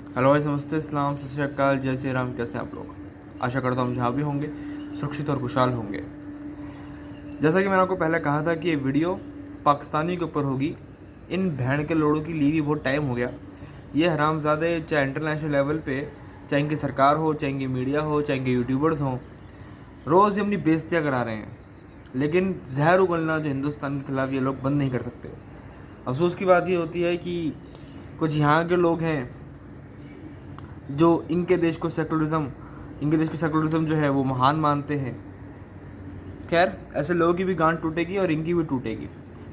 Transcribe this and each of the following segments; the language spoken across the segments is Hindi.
हेलो भाई, नमस्ते, इस्लाम, सत श्री अकाल, जय श्री राम। कैसे हैं आप लोग? आशा करता हूँ जहाँ भी होंगे सुरक्षित और खुशहाल होंगे। जैसा कि मैंने आपको पहले कहा था कि ये वीडियो पाकिस्तानी के ऊपर होगी। इन भैन के लोड़ों की ली भी बहुत टाइम हो गया। ये हरामज़ादे चाहे इंटरनेशनल लेवल पे, चाहे इनकी सरकार हो, चाहे इनकी मीडिया हो, चाहे इनके यूट्यूबर्स हों, रोज़ ही अपनी बेइज्जतियाँ करा रहे हैं। लेकिन जहर उगलना जो हिंदुस्तान के खिलाफ ये लोग बंद नहीं कर सकते। अफसोस की बात ये होती है कि कुछ यहाँ के लोग हैं जो इनके देश को सेकुलरिज्म जो है वो महान मानते हैं। खैर, ऐसे लोगों की भी गांड टूटेगी और इनकी भी टूटेगी।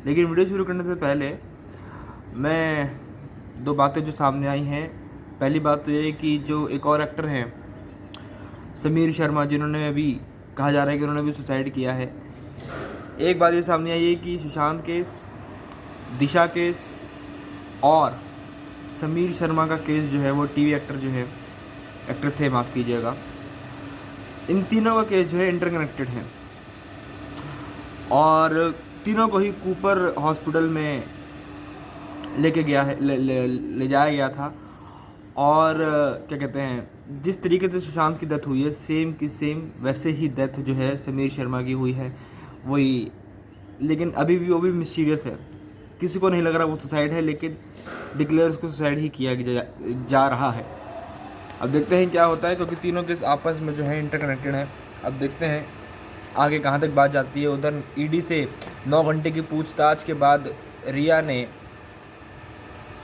लेकिन वीडियो शुरू करने से पहले मैं दो बातें जो सामने आई हैं। पहली बात तो ये है कि जो एक और एक्टर हैं समीर शर्मा, जिन्होंने अभी कहा जा रहा है कि उन्होंने भी सुसाइड किया है। एक बात ये सामने आई है कि सुशांत केस, दिशा केस और समीर शर्मा का केस जो है वो टीवी एक्टर जो है, एक्टर थे माफ़ कीजिएगा, इन तीनों का केस जो है इंटरकनेक्टेड है। और तीनों को ही कूपर हॉस्पिटल में लेके गया है, ले जाया गया था। और क्या कहते हैं, जिस तरीके से सुशांत की डेथ हुई है सेम की सेम वैसे ही डेथ जो है समीर शर्मा की हुई है वही। लेकिन अभी भी वो भी मिस्टीरियस है, किसी को नहीं लग रहा वो सुसाइड है, लेकिन डिक्लेयर उसको सुसाइड ही किया जा रहा है। अब देखते हैं क्या होता है, क्योंकि तीनों केस आपस में जो है इंटरकनेक्टेड है। अब देखते हैं आगे कहाँ तक बात जाती है। उधर ईडी से 9 घंटे की पूछताछ के बाद रिया ने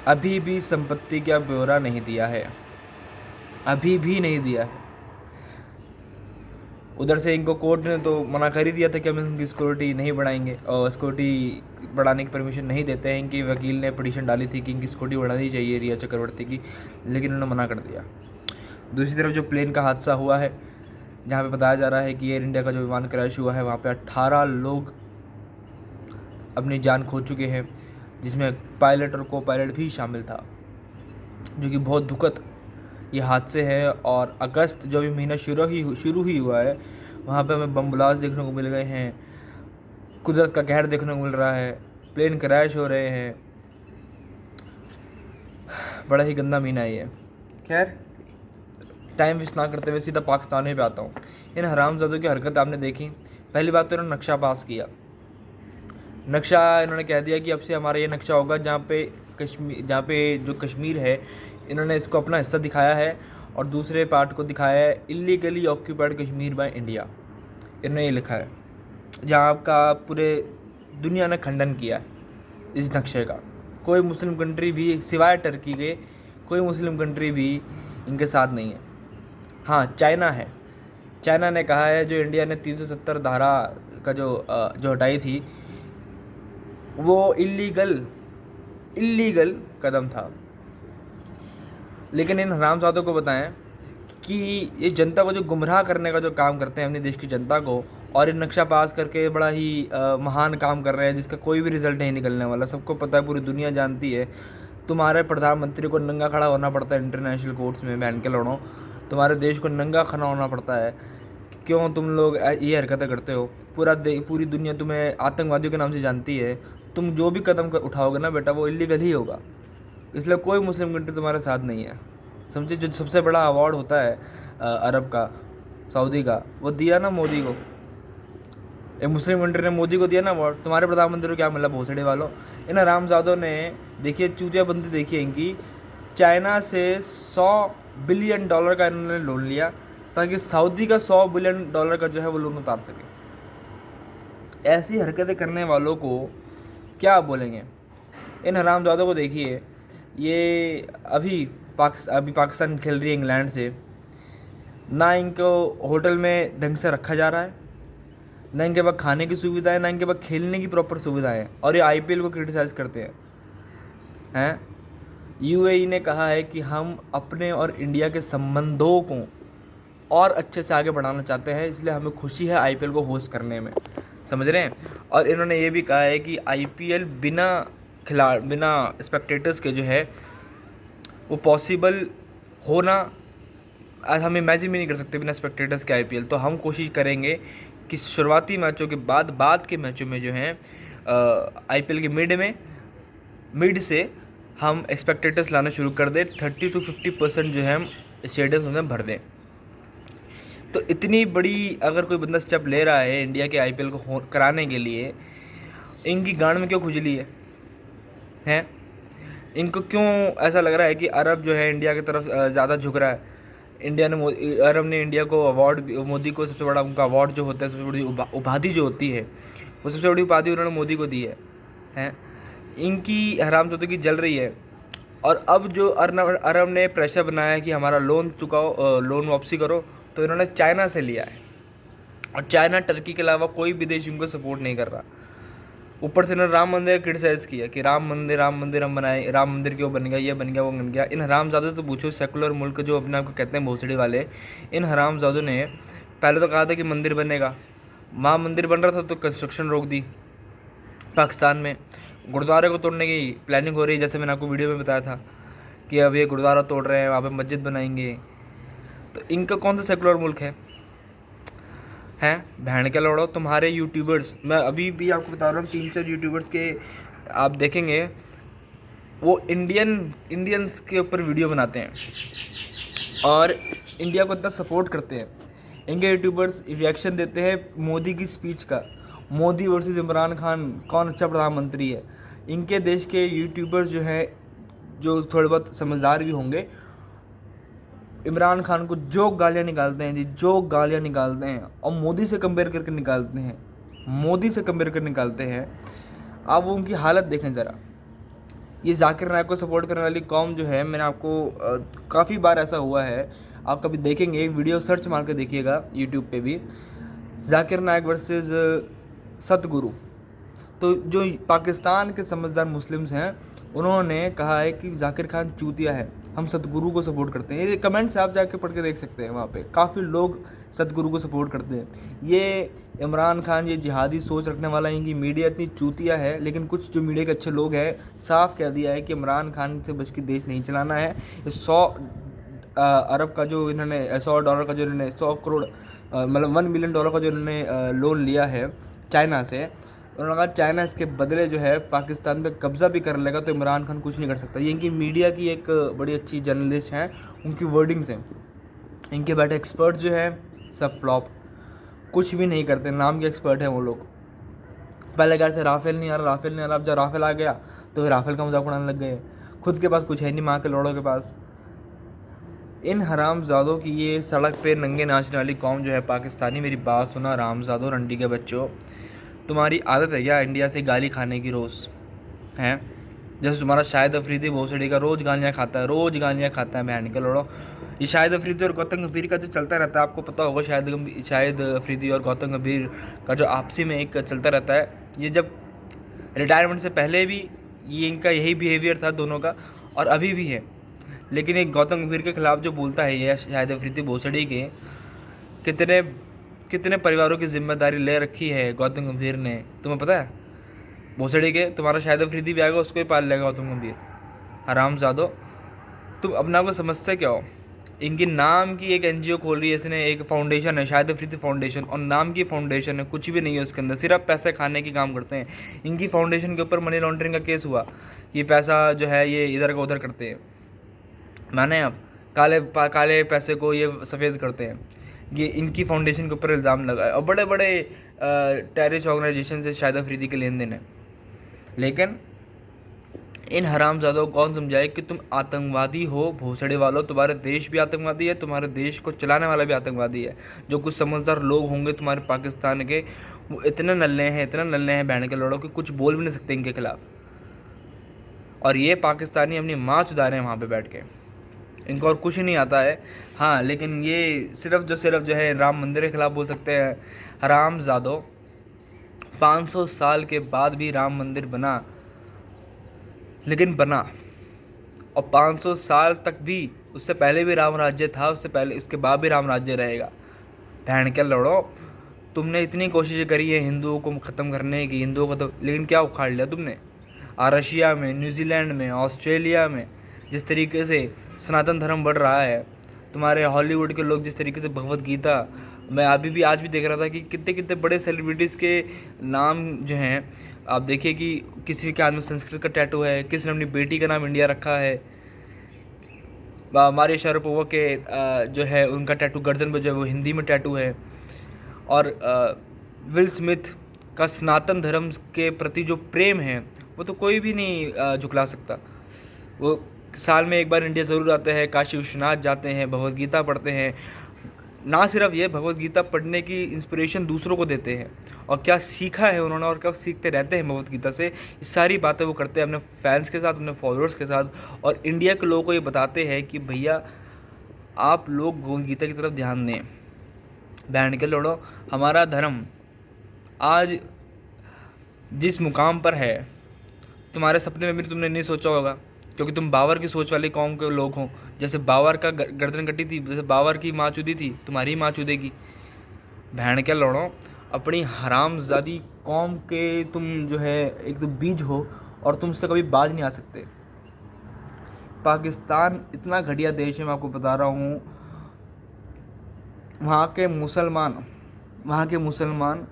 अभी भी संपत्ति का ब्यौरा नहीं दिया है, अभी भी नहीं दिया है। उधर से इनको कोर्ट ने तो मना कर ही दिया था कि हम इनकी सिक्योरिटी नहीं बढ़ाएंगे और सिक्योरिटी बढ़ाने की परमिशन नहीं देते हैं। इनके वकील ने पिटीशन डाली थी कि इनकी सिक्योरिटी बढ़ानी चाहिए रिया चक्रवर्ती की, लेकिन उन्होंने मना कर दिया। दूसरी तरफ जो प्लेन का हादसा हुआ है, जहाँ पे बताया जा रहा है कि एयर इंडिया का जो विमान क्रैश हुआ है वहाँ पे 18 लोग अपनी जान खो चुके हैं, जिसमें पायलट और को पायलट भी शामिल था, जो कि बहुत दुखद ये हादसे हैं। और अगस्त जो अभी महीना शुरू ही हुआ है, वहाँ पे हमें बम ब्लास्ट देखने को मिल गए हैं, कुदरत का कहर देखने को मिल रहा है, प्लेन क्रैश हो रहे हैं। बड़ा ही गंदा महीना है ये। खैर, टाइम वेस्ट ना करते हुए सीधा पाकिस्तान में पे आता हूँ। इन हरामजादों की हरकत आपने देखी। पहली बात तो इन्होंने नक्शा पास किया। नक्शा इन्होंने कह दिया कि अब से हमारा ये नक्शा होगा, जहाँ पे जो कश्मीर है इन्होंने इसको अपना हिस्सा दिखाया है और दूसरे पार्ट को दिखाया है illegally occupied Kashmir by India. इन्होंने ये लिखा है, जहाँ का पूरे दुनिया ने खंडन किया है इस नक्शे का। कोई मुस्लिम कंट्री भी सिवाय टर्की के, कोई मुस्लिम कंट्री भी इनके साथ नहीं है। हाँ, चाइना है। चाइना ने कहा है जो इंडिया ने 370 धारा का जो हटाई थी वो इलीगल कदम था। लेकिन इन हरामजादों को बताएं कि ये जनता को जो गुमराह करने का जो काम करते हैं अपने देश की जनता को, और ये नक्शा पास करके बड़ा ही महान काम कर रहे हैं जिसका कोई भी रिजल्ट नहीं निकलने वाला। सबको पता है, पूरी दुनिया जानती है। तुम्हारे प्रधानमंत्री को नंगा खड़ा होना पड़ता है इंटरनेशनल कोर्ट्स में, बहन के लड़ो। तुम्हारे देश को नंगा खड़ा होना पड़ता है। क्यों तुम लोग ये हरकतें करते हो? पूरी दुनिया तुम्हें आतंकवादियों के नाम से जानती है। तुम जो भी कदम उठाओगे ना बेटा, वो इलीगल ही होगा। इसलिए कोई मुस्लिम कंट्री तुम्हारे साथ नहीं है। समझे? जो सबसे बड़ा अवार्ड होता है अरब का, सऊदी का, वो दिया ना मोदी को। एक मुस्लिम कंट्री ने मोदी को दिया ना अवार्ड। तुम्हारे प्रधानमंत्री को क्या मिला? भोसड़े वालों। इन हरामजादों ने, देखिए चूतियाबंदी देखिए इनकी, चाइना से $100 बिलियन का इन्होंने लोन लिया ताकि सऊदी का $100 बिलियन का जो है वो लोन उतार सके। ऐसी हरकतें करने वालों को क्या बोलेंगे? इन हरामजादों को देखिए, ये अभी पाकिस्तान खेल रही है इंग्लैंड से। ना इनको होटल में ढंग से रखा जा रहा है, ना इनके पास खाने की सुविधा है, ना इनके पास खेलने की प्रॉपर सुविधा है, और ये आईपीएल को क्रिटिसाइज़ करते हैं। यूएई ने कहा है कि हम अपने और इंडिया के संबंधों को और अच्छे से आगे बढ़ाना चाहते हैं, इसलिए हमें खुशी है आईपीएल को होस्ट करने में। समझ रहे हैं? और इन्होंने ये भी कहा है कि आईपीएल बिना स्पेक्टेटर्स के जो है वो पॉसिबल होना आज हम इमेजिन भी नहीं कर सकते बिना स्पेक्टेटर्स के आईपीएल। तो हम कोशिश करेंगे कि शुरुआती मैचों के बाद के मैचों में जो हैं आईपीएल के मिड से हम एक्सपेक्टेटर्स लाना शुरू कर दें, 30-50% जो है हम स्टेडियम में भर दें। तो इतनी बड़ी अगर कोई बंदा स्टेप ले रहा है इंडिया के IPL को कराने के लिए, इनकी गांड में क्यों खुजली है? इनको क्यों ऐसा लग रहा है कि अरब जो है इंडिया की तरफ ज़्यादा झुक रहा है? अरब ने इंडिया को अवार्ड, मोदी को सबसे बड़ा उनका अवार्ड जो होता है, सबसे बड़ी उपाधि जो होती है, वो सबसे बड़ी उपाधि उन्होंने मोदी को दी है। हैं, इनकी हरामजादगी की जल रही है। और अब जो अरब ने प्रेशर बनाया है कि हमारा लोन चुकाओ, लोन वापसी करो, तो इन्होंने चाइना से लिया है। और चाइना टर्की के अलावा कोई भी देश इनको सपोर्ट नहीं कर रहा। ऊपर से इन्होंने राम मंदिर क्रिटिसाइज़ किया कि राम मंदिर हम बनाए, राम मंदिर क्यों बन गया, ये बन गया, वो बन गया। इन हरामजादों तो पूछो, सेकुलर मुल्क जो अपने आप को कहते हैं भोसड़ी वाले, इन हरामजादों ने पहले तो कहा था कि मंदिर बनेगा, वहाँ मंदिर बन रहा था तो कंस्ट्रक्शन रोक दी। पाकिस्तान में गुरुद्वारे को तोड़ने की प्लानिंग हो रही है, जैसे मैंने आपको वीडियो में बताया था कि अब ये गुरुद्वारा तोड़ रहे हैं, वहाँ पे मस्जिद बनाएंगे। तो इनका कौन सा सेकुलर मुल्क हैं? बहन के लौड़ो तुम्हारे यूट्यूबर्स, मैं अभी भी आपको बता रहा हूँ, 3-4 यूट्यूबर्स के आप देखेंगे वो इंडियंस के ऊपर वीडियो बनाते हैं और इंडिया को इतना सपोर्ट करते हैं। इनके यूट्यूबर्स रिएक्शन देते हैं मोदी की स्पीच का, मोदी वर्सेस इमरान खान, कौन अच्छा प्रधानमंत्री है। इनके देश के यूट्यूबर्स जो हैं, जो थोड़े बहुत समझदार भी होंगे, इमरान खान को जो गालियाँ निकालते हैं जी, जो गालियाँ निकालते हैं, और मोदी से कंपेयर करके निकालते हैं, मोदी से कंपेयर करके निकालते हैं। आप वो उनकी हालत देखें ज़रा। ये जाकिर नायक को सपोर्ट करने वाली कौम जो है, मैंने आपको काफ़ी बार ऐसा हुआ है, आप कभी देखेंगे, वीडियो सर्च मार के देखिएगा यूट्यूब पे भी, जाकिर नायक वर्सेस सतगुरु। तो जो पाकिस्तान के समझदार मुस्लिम्स हैं, उन्होंने कहा है कि जाकिर खान चूतिया है, हम सतगुरु को सपोर्ट करते हैं। ये कमेंट्स आप जाके पढ़ के देख सकते हैं, वहाँ पे काफ़ी लोग सतगुरु को सपोर्ट करते हैं। ये इमरान खान, ये जिहादी सोच रखने वाला, इनकी मीडिया इतनी चूतिया है, लेकिन कुछ जो मीडिया के अच्छे लोग हैं, साफ कह दिया है कि इमरान खान से बच के देश नहीं चलाना है। 100 अरब का जो इन्होंने, $100 का जो इन्होंने, 100 करोड़ मतलब $1 मिलियन का जो इन्होंने लोन लिया है चाइना से, उन्होंने कहा चाइना इसके बदले जो है पाकिस्तान पे कब्ज़ा भी कर लेगा तो इमरान खान कुछ नहीं कर सकता। ये इनकी मीडिया की एक बड़ी अच्छी जर्नलिस्ट हैं, उनकी वर्डिंग्स हैं। इनके बैठे एक्सपर्ट जो हैं सब फ्लॉप, कुछ भी नहीं करते, नाम के एक्सपर्ट हैं वो लोग। पहले कहते थे राफेल नहीं आ रहा, राफेल नहीं आ रहा, अब जब राफेल आ गया तो फिर राफेल का मजाक उड़ाने लग गए। खुद के पास कुछ है नहीं, माँ के लोड़ों के पास। इन हरामजादों की ये सड़क पे नंगे नाचने वाली कौम जो है पाकिस्तानी, मेरी बात सुना हरामजादों, रंडी के बच्चों, तुम्हारी आदत है क्या इंडिया से गाली खाने की रोज़? हैं, जैसे तुम्हारा शाहिद अफरीदी भोसड़ी का रोज़ गालियाँ खाता है, रोज़ गालियाँ खाता है बहन के लड़ो। ये शाहिद अफरीदी और गौतम गंभीर का जो चलता रहता है, आपको पता होगा, शाहिद अफरीदी और गौतम गंभीर का जो आपसी में एक चलता रहता है, ये जब रिटायरमेंट से पहले भी ये इनका यही बिहेवियर था दोनों का, और अभी भी है। लेकिन एक गौतम गंभीर के ख़िलाफ़ जो बोलता है ये शाहिद अफरीदी भोसड़ी के, कितने परिवारों की जिम्मेदारी ले रखी है गौतम गंभीर ने, तुम्हें पता है? भोसड़ी के तुम्हारा शाहिद अफरीदी भी आएगा, उसको ही पाल लेगा गौतम गंभीर। हरामजादो, तुम अपने आप को समझते क्या हो? इनकी नाम की एक NGO खोल रही है इसने, एक फाउंडेशन है शाहिद अफरीदी फाउंडेशन, और नाम की फाउंडेशन है, कुछ भी नहीं है उसके अंदर, सिर्फ पैसे खाने की काम करते हैं। इनकी फाउंडेशन के ऊपर मनी लॉन्ड्रिंग का केस हुआ, ये पैसा जो है ये इधर का उधर करते हैं, माने आप, काले पैसे को ये सफ़ेद करते हैं। ये इनकी फाउंडेशन के ऊपर इल्ज़ाम लगा है, और बड़े बड़े टेररिस्ट ऑर्गेनाइजेशन से शाहिद अफरीदी के लेन देन है। लेकिन इन हरामजादों को कौन समझाए कि तुम आतंकवादी हो? भोसड़े वालों, तुम्हारे देश भी आतंकवादी है, तुम्हारे देश को चलाने वाला भी आतंकवादी है। जो कुछ समझदार लोग होंगे तुम्हारे पाकिस्तान के, वो इतने नल्ले हैं बहन के लड़ों कि कुछ बोल भी नहीं सकते इनके खिलाफ़। और ये पाकिस्तानी अपनी माँ चुदा रहे हैं वहाँ पे बैठ के, इनको और कुछ नहीं आता है। हाँ, लेकिन ये सिर्फ जो है राम मंदिर के खिलाफ़ बोल सकते हैं। हरामजादों, 500 साल के बाद भी राम मंदिर बना, लेकिन बना, और 500 साल तक भी, उससे पहले भी राम राज्य था, उससे पहले उसके बाद भी राम राज्य रहेगा। बहन के लड़ो, तुमने इतनी कोशिश करी है हिंदुओं को ख़त्म करने की, हिंदुओं को तो, लेकिन क्या उखाड़ लिया तुमने? रशिया में, न्यूजीलैंड में, ऑस्ट्रेलिया में जिस तरीके से सनातन धर्म बढ़ रहा है, तुम्हारे हॉलीवुड के लोग जिस तरीके से भगवत गीता, मैं आज भी देख रहा था कि कितने बड़े सेलिब्रिटीज़ के नाम जो हैं आप देखिए कि किसी के हाथ में संस्कृत का टैटू है, किसी ने अपनी बेटी का नाम इंडिया रखा है। मारिया शारापोवा के जो है उनका टैटू गर्दन पे जो है वो हिंदी में टैटू है। और विल स्मिथ का सनातन धर्म के प्रति जो प्रेम है वो तो कोई भी नहीं झुकला सकता। वो साल में एक बार इंडिया ज़रूर आते हैं, काशी विश्वनाथ जाते हैं, भगवद गीता पढ़ते हैं। ना सिर्फ ये, भगवद गीता पढ़ने की इंस्पिरेशन दूसरों को देते हैं, और क्या सीखा है उन्होंने और क्या सीखते रहते हैं भगवद गीता से, ये सारी बातें वो करते हैं अपने फैंस के साथ, अपने फॉलोअर्स के साथ। और इंडिया के लोगों को ये बताते हैं कि भैया आप लोग भगवद गीता की तरफ ध्यान दें, बैंड के लड़ो। हमारा धर्म आज जिस मुकाम पर है, तुम्हारे सपने में भी तुमने नहीं सोचा होगा, क्योंकि तुम बाबर की सोच वाली कौम के लोग हो। जैसे बाबर का गर्दन कटी थी, जैसे बाबर की माँ चुदी थी, तुम्हारी माँ चुदेगी। बहन के लड़ो, अपनी हरामजादी कौम के तुम जो है एक तो बीज हो, और तुमसे कभी बाज नहीं आ सकते। पाकिस्तान इतना घटिया देश है, मैं आपको बता रहा हूँ। वहाँ के मुसलमान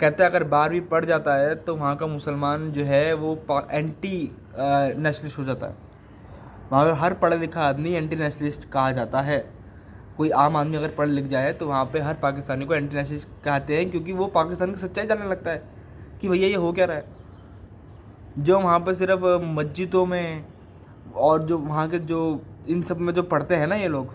कहते हैं अगर 12वीं पढ़ जाता है तो वहाँ का मुसलमान जो है वो एंटी नेशनलिस्ट हो जाता है। वहाँ पे हर पढ़ा लिखा आदमी एंटी नेशनलिस्ट कहा जाता है। कोई आम आदमी अगर पढ़ लिख जाए तो वहाँ पे हर पाकिस्तानी को एंटी नेशनलिस्ट कहते हैं, क्योंकि वो पाकिस्तान की सच्चाई जानने लगता है कि भैया ये हो क्या रहा है। जो वहाँ पे सिर्फ मस्जिदों में और जो वहाँ के जो इन सब में जो पढ़ते हैं ना ये लोग,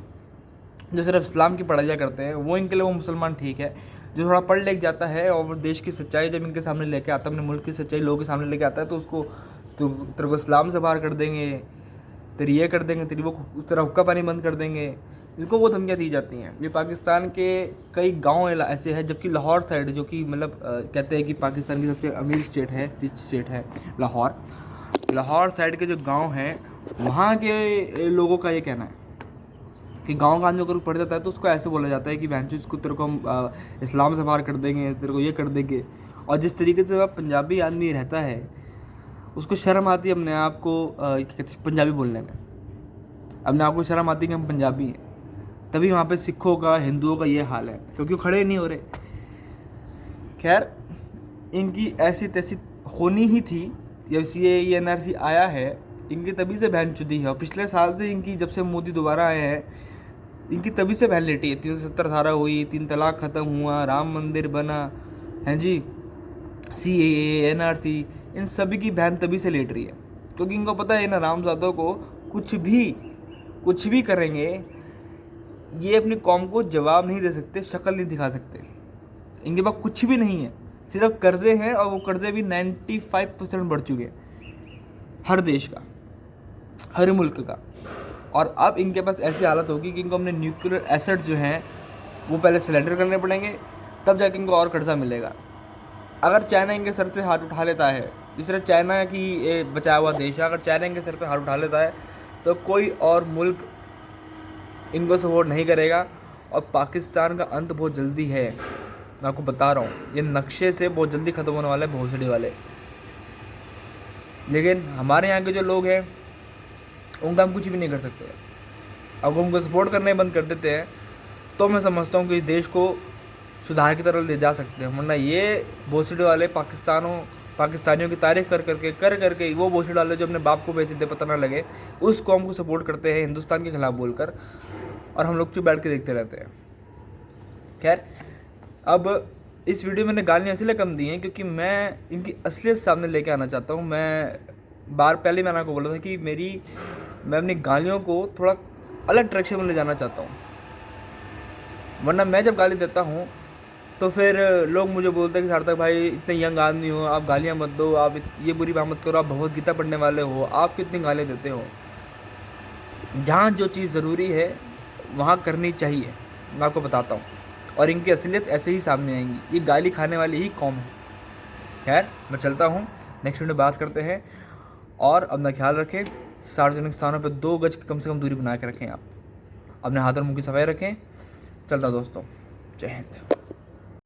जो सिर्फ इस्लाम की पढ़ाई करते हैं, वो इनके लिए वो मुसलमान ठीक है। जो थोड़ा पढ़ लिख जाता है और वो देश की सच्चाई जब इनके सामने लेके आता है, अपने मुल्क की सच्चाई लोगों के सामने लेके आता है, तो उसको तो तेरे को इस्लाम से बाहर कर देंगे, तेरी ये कर देंगे, तेरी वो उस तरह हुक्का पानी बंद कर देंगे। इनको वो धमकियाँ दी जाती हैं। ये पाकिस्तान के कई गांव ऐसे हैं, जबकि लाहौर साइड जो कि मतलब कहते हैं कि पाकिस्तान की सबसे अमीर स्टेट है, रिच स्टेट है लाहौर साइड के जो गाँव हैं, वहाँ के लोगों का ये कहना है कि गाँव का आदमी अगर पढ़ जाता है तो उसको ऐसे बोला जाता है कि बहन इसको तेरे को हम इस्लाम से बाहर कर देंगे, तेरे को ये कर देंगे। और जिस तरीके से वह पंजाबी आदमी रहता है, उसको शर्म आती है अपने आप को पंजाबी बोलने में, अपने आप को शर्म आती है कि हम पंजाबी हैं। तभी वहाँ पे सिखों का, हिंदुओं का ये हाल है, क्योंकि वो खड़े नहीं हो रहे। खैर, इनकी ऐसी तैसी होनी ही थी। जब ये NRC आया है, इनकी तभी से बहन चुदी है। और पिछले साल से इनकी, जब से मोदी दोबारा आए हैं, इनकी तभी से बहन लेटी है। 370 धारा हुई, 3 तलाक ख़त्म हुआ, राम मंदिर बना, हैं जी, CAA, NRC, इन सभी की बहन तभी से लेट रही है। क्योंकि इनको पता है इन हरामजादों को कुछ भी करेंगे, ये अपनी कौम को जवाब नहीं दे सकते, शक्ल नहीं दिखा सकते। इनके पास कुछ भी नहीं है, सिर्फ कर्जे हैं, और वो कर्जे भी 95% बढ़ चुके हैं हर देश का, हर मुल्क का। और अब इनके पास ऐसी हालत होगी कि इनको अपने न्यूक्लियर एसेट जो हैं वो पहले सिलेंडर करने पड़ेंगे, तब जाके इनको और कर्जा मिलेगा। अगर चाइना इनके सर से हाथ उठा लेता है, जिस तरह चाइना की ये बचाया हुआ देश है, अगर चाइना इनके सर पे हाथ उठा लेता है तो कोई और मुल्क इनको सपोर्ट नहीं करेगा। और पाकिस्तान का अंत बहुत जल्दी है, मैं आपको बता रहा हूँ। ये नक्शे से बहुत जल्दी ख़त्म होने वाले हैं, भोसड़ी वाले। लेकिन हमारे यहाँ के जो लोग हैं उनका हम कुछ भी नहीं कर सकते। अगर उनको सपोर्ट करने बंद कर देते हैं तो मैं समझता हूँ कि इस देश को सुधार की तरफ ले जा सकते हैं। वरना ये भोसड़ी वाले पाकिस्तानियों की तारीफ कर करके वो भोसड़ी वाले जो अपने बाप को बेच दे पता ना लगे, उस कौम को सपोर्ट करते हैं हिंदुस्तान के खिलाफ बोलकर, और हम लोग चुप बैठ के देखते रहते हैं। खैर, अब इस वीडियो में मैंने गालियाँ इसलिए कम दी हैं क्योंकि मैं इनकी असलियत सामने लेके आना चाहता हूँ। पहले मैंने आपको बोला था कि मैं अपनी गालियों को थोड़ा अलग डायरेक्शन में ले जाना चाहता हूँ। वरना मैं जब गाली देता हूँ तो फिर लोग मुझे बोलते हैं कि सार्थक भाई इतने यंग आदमी हो, आप गालियाँ मत दो, आप ये बुरी बात मत करो, आप भगवद गीता पढ़ने वाले हो, आप कितनी गालियाँ देते हो। जहाँ जो चीज़ ज़रूरी है वहाँ करनी चाहिए, मैं आपको बताता हूँ। और इनकी असलियत ऐसे ही सामने आएंगी, ये गाली खाने वाली ही कौम है। खैर, मैं चलता हूँ, नेक्स्ट वीडियो में बात करते हैं। और अपना ख्याल रखें, सार्वजनिक स्थानों पर 2 गज की कम से कम दूरी बना के रखें। आप अपने हाथ और मुंह की सफाई रखें। चलता दोस्तों, जय हिंद।